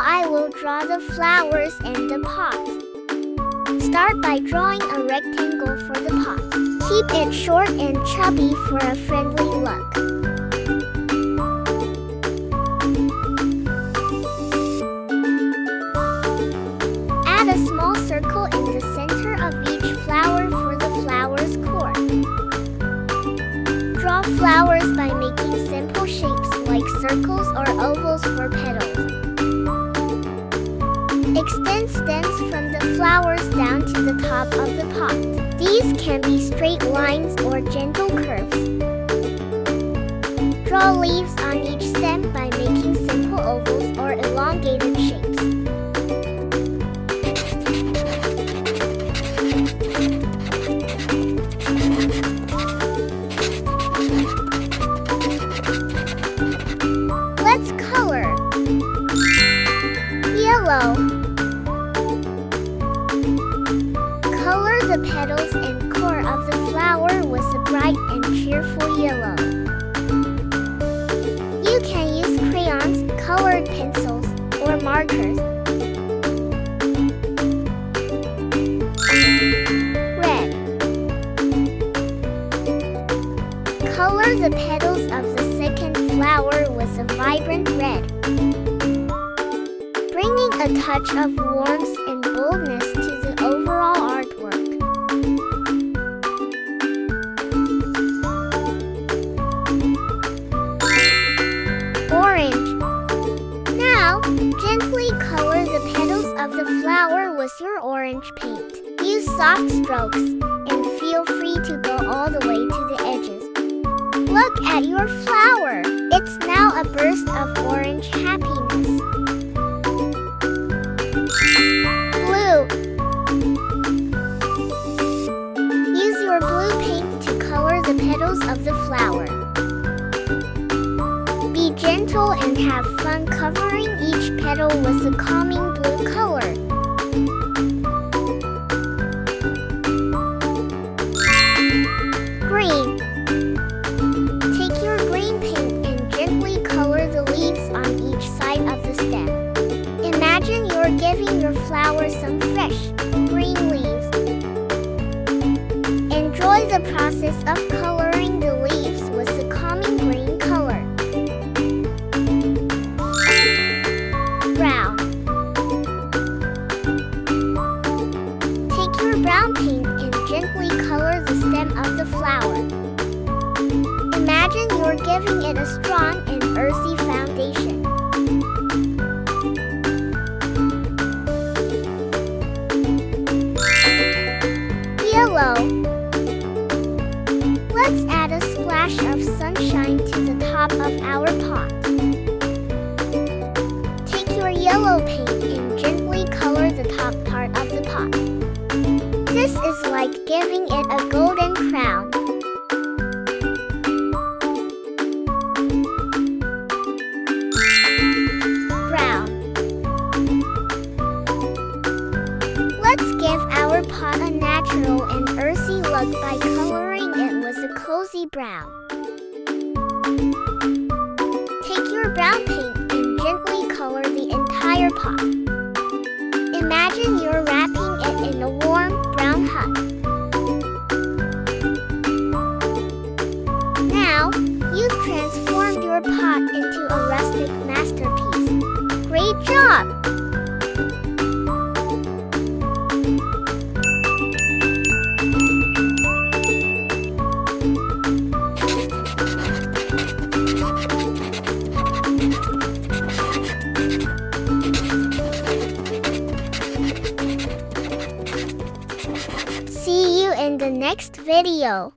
I will draw the flowers in the pot. Start by drawing a rectangle for the pot. Keep it short and chubby for a friendly look. Add a small circle in the center of each flower for the flower's core. Draw flowers by making simple shapes like circles or ovals for petals. Extend stems from the flowers down to the top of the pot. These can be straight lines or gentle curves. Draw leaves on each stem by making simple ovals or elongated shapes. Let's color. Yellow. Color the petals and core of the flower with a bright and cheerful yellow. You can use crayons, colored pencils, or markers. Red. Color the petals of the second flower with a vibrant red, bringing a touch of warmth and boldness to the overall artwork. Orange. Now, gently color the petals of the flower with your orange paint. Use soft strokes, and feel free to go all the way to the edges. Look at your flower! It's now a burst of orange happiness. Blue. Use your blue paint to color the petals of the flower. Be gentle and have fun covering each petal with a calming blue color. Green. Take your green paint and gently color the leaves on each side of the stem. Imagine you're giving your flower some fresh, green leaves. Enjoy the process of coloring the leaves with a calming green color. Brown. Take your brown paint and gently color the stem of the flower. Imagine you're giving it a strong and earthy foundation. Yellow. Let's add a splash of sunshine to the top of our pot. Take your yellow paint and gently color the top part of the pot. This is like giving it a golden crown. Brown. Let's give our pot a natural and earthy look by coloring it with a cozy brown. Take your brown paint and gently color the entire pot. Imagine you're wrapping it in a warm brown hug. Now, you've transformed your pot into a rustic masterpiece. Great job! See you in the next video.